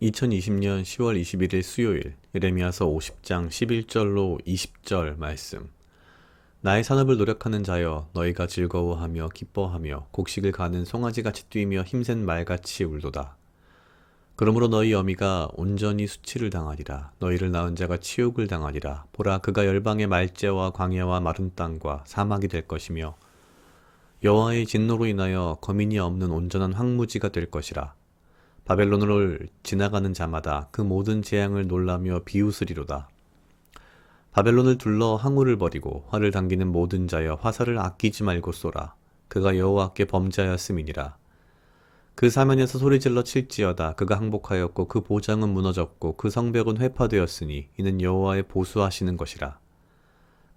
2020년 10월 21일 수요일 예레미야서 50장 11절로 20절 말씀. 나의 산업을 노력하는 자여 너희가 즐거워하며 기뻐하며 곡식을 가는 송아지같이 뛰며 힘센 말같이 울도다. 그러므로 너희 어미가 온전히 수치를 당하리라. 너희를 낳은 자가 치욕을 당하리라. 보라, 그가 열방의 말재와 광야와 마른 땅과 사막이 될 것이며 여호와의 진노로 인하여 거민이 없는 온전한 황무지가 될 것이라. 바벨론을 지나가는 자마다 그 모든 재앙을 놀라며 비웃으리로다. 바벨론을 둘러 항우를 벌이고 활을 당기는 모든 자여 화살을 아끼지 말고 쏘라. 그가 여호와께 범죄하였음이니라. 그 사면에서 소리질러 칠지어다. 그가 항복하였고 그 보장은 무너졌고 그 성벽은 회파되었으니 이는 여호와의 보수하시는 것이라.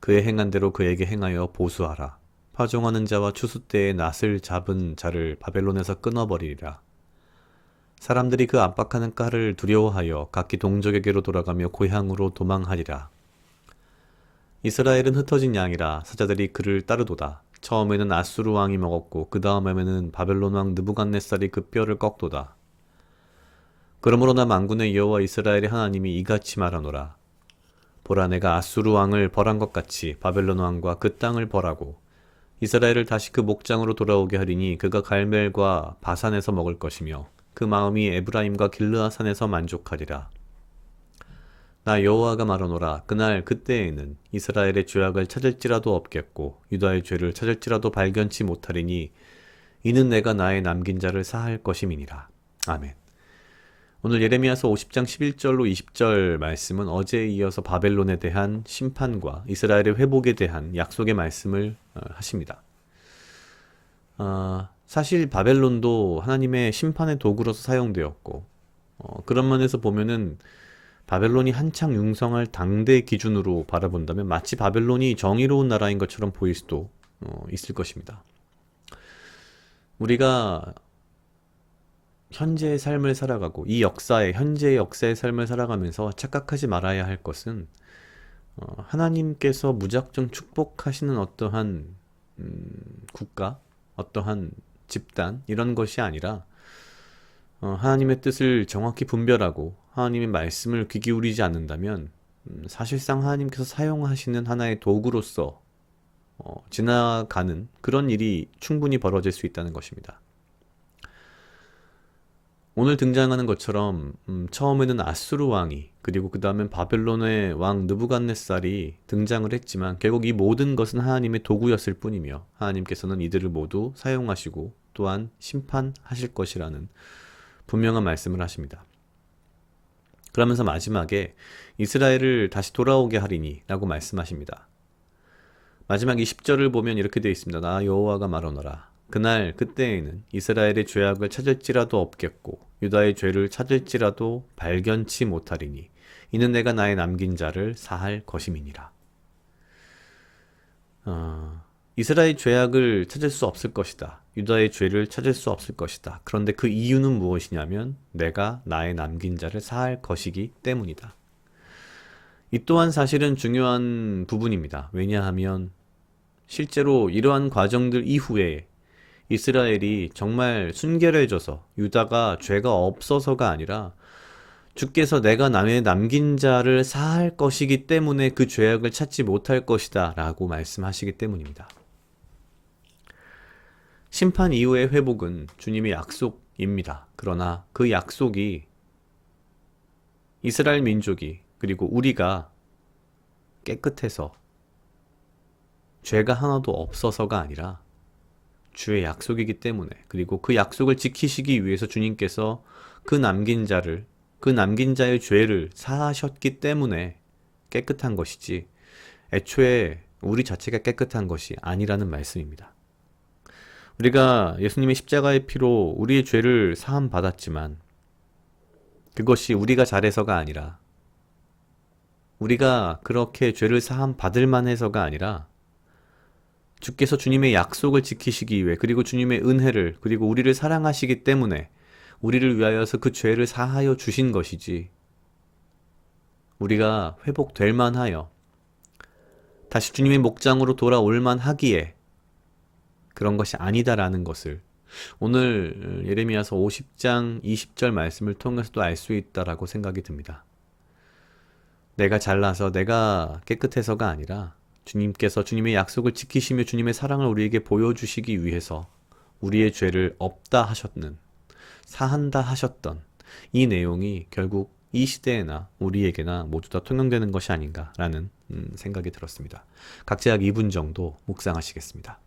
그의 행한 대로 그에게 행하여 보수하라. 파종하는 자와 추수 때에 낫을 잡은 자를 바벨론에서 끊어버리리라. 사람들이 그 압박하는 깔을 두려워하여 각기 동족에게로 돌아가며 고향으로 도망하리라. 이스라엘은 흩어진 양이라 사자들이 그를 따르도다. 처음에는 아수르 왕이 먹었고 그 다음에는 바벨론 왕 느부갓네살이 그 뼈를 꺾도다. 그러므로 나 만군의 여호와 이스라엘의 하나님이 이같이 말하노라. 보라, 내가 아수르 왕을 벌한 것 같이 바벨론 왕과 그 땅을 벌하고 이스라엘을 다시 그 목장으로 돌아오게 하리니 그가 갈멜과 바산에서 먹을 것이며 그 마음이 에브라임과 길르앗산에서 만족하리라. 나 여호와가 말하노라. 그날 그때에는 이스라엘의 죄악을 찾을지라도 없겠고 유다의 죄를 찾을지라도 발견치 못하리니 이는 내가 나의 남긴 자를 사할 것임이니라. 아멘. 오늘 예레미야서 50장 11절로 20절 말씀은 어제에 이어서 바벨론에 대한 심판과 이스라엘의 회복에 대한 약속의 말씀을 하십니다. 사실 바벨론도 하나님의 심판의 도구로서 사용되었고 그런 면에서 보면은 바벨론이 한창 융성할 당대 기준으로 바라본다면 마치 바벨론이 정의로운 나라인 것처럼 보일 수도 있을 것입니다. 우리가 현재의 삶을 살아가고 이 역사의 현재의 역사의 삶을 살아가면서 착각하지 말아야 할 것은 하나님께서 무작정 축복하시는 어떠한 국가, 어떠한 집단 이런 것이 아니라 하나님의 뜻을 정확히 분별하고 하나님의 말씀을 귀 기울이지 않는다면 사실상 하나님께서 사용하시는 하나의 도구로서 지나가는 그런 일이 충분히 벌어질 수 있다는 것입니다. 오늘 등장하는 것처럼 처음에는 아수르 왕이 그리고 그 다음엔 바벨론의 왕 느부갓네살이 등장을 했지만 결국 이 모든 것은 하나님의 도구였을 뿐이며 하나님께서는 이들을 모두 사용하시고 또한 심판하실 것이라는 분명한 말씀을 하십니다. 그러면서 마지막에 이스라엘을 다시 돌아오게 하리니 라고 말씀하십니다. 마지막 20절을 보면 이렇게 되어 있습니다. 나 여호와가 말하노라. 그날 그때에는 이스라엘의 죄악을 찾을지라도 없겠고 유다의 죄를 찾을지라도 발견치 못하리니 이는 내가 나의 남긴 자를 사할 것임이니라. 이스라엘 죄악을 찾을 수 없을 것이다. 유다의 죄를 찾을 수 없을 것이다. 그런데 그 이유는 무엇이냐면 내가 나의 남긴 자를 사할 것이기 때문이다. 이 또한 사실은 중요한 부분입니다. 왜냐하면 실제로 이러한 과정들 이후에 이스라엘이 정말 순결해져서 유다가 죄가 없어서가 아니라 주께서 내가 나의 남긴 자를 사할 것이기 때문에 그 죄악을 찾지 못할 것이다 라고 말씀하시기 때문입니다. 심판 이후의 회복은 주님의 약속입니다. 그러나 그 약속이 이스라엘 민족이 그리고 우리가 깨끗해서 죄가 하나도 없어서가 아니라 주의 약속이기 때문에 그리고 그 약속을 지키시기 위해서 주님께서 그 남긴 자의 죄를 사하셨기 때문에 깨끗한 것이지 애초에 우리 자체가 깨끗한 것이 아니라는 말씀입니다. 우리가 예수님의 십자가의 피로 우리의 죄를 사함 받았지만 그것이 우리가 잘해서가 아니라 우리가 그렇게 죄를 사함 받을 만해서가 아니라 주께서 주님의 약속을 지키시기 위해 그리고 주님의 은혜를 그리고 우리를 사랑하시기 때문에 우리를 위하여서 그 죄를 사하여 주신 것이지 우리가 회복될 만하여 다시 주님의 목장으로 돌아올 만하기에 그런 것이 아니다라는 것을 오늘 예레미야서 50장 20절 말씀을 통해서도 알 수 있다라고 생각이 듭니다. 내가 잘나서 내가 깨끗해서가 아니라 주님께서 주님의 약속을 지키시며 주님의 사랑을 우리에게 보여주시기 위해서 우리의 죄를 없다 하셨는, 사한다 하셨던 이 내용이 결국 이 시대에나 우리에게나 모두 다 통용되는 것이 아닌가라는 생각이 들었습니다. 각자 약 2분 정도 묵상하시겠습니다.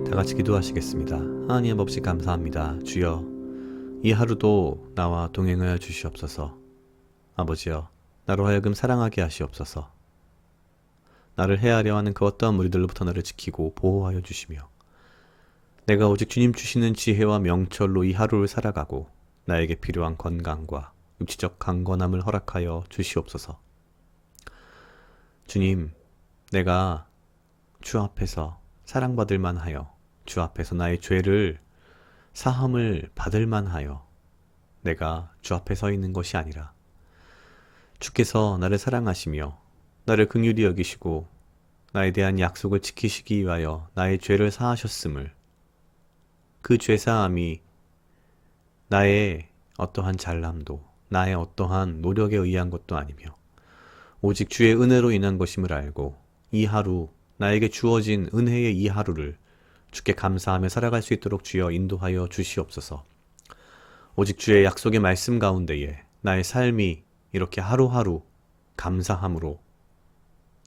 다 같이 기도하시겠습니다. 하나님 아버지 감사합니다. 주여, 이 하루도 나와 동행하여 주시옵소서. 아버지여, 나로 하여금 사랑하게 하시옵소서. 나를 해하려 하는 그 어떠한 무리들로부터 나를 지키고 보호하여 주시며 내가 오직 주님 주시는 지혜와 명철로 이 하루를 살아가고 나에게 필요한 건강과 육체적 강건함을 허락하여 주시옵소서. 주님, 내가 주 앞에서 사랑받을 만하여 주 앞에서 나의 죄를 사함을 받을 만하여 내가 주 앞에 서 있는 것이 아니라 주께서 나를 사랑하시며 나를 긍휼히 여기시고 나에 대한 약속을 지키시기 위하여 나의 죄를 사하셨음을, 그 죄사함이 나의 어떠한 잘남도, 나의 어떠한 노력에 의한 것도 아니며 오직 주의 은혜로 인한 것임을 알고 이 하루, 나에게 주어진 은혜의 이 하루를 주께 감사하며 살아갈 수 있도록 주여 인도하여 주시옵소서. 오직 주의 약속의 말씀 가운데에 나의 삶이 이렇게 하루하루 감사함으로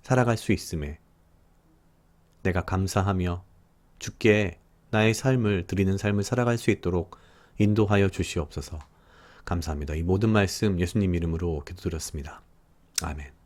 살아갈 수 있음에 내가 감사하며 주께 나의 삶을 드리는 삶을 살아갈 수 있도록 인도하여 주시옵소서. 감사합니다. 이 모든 말씀 예수님 이름으로 기도드렸습니다. 아멘.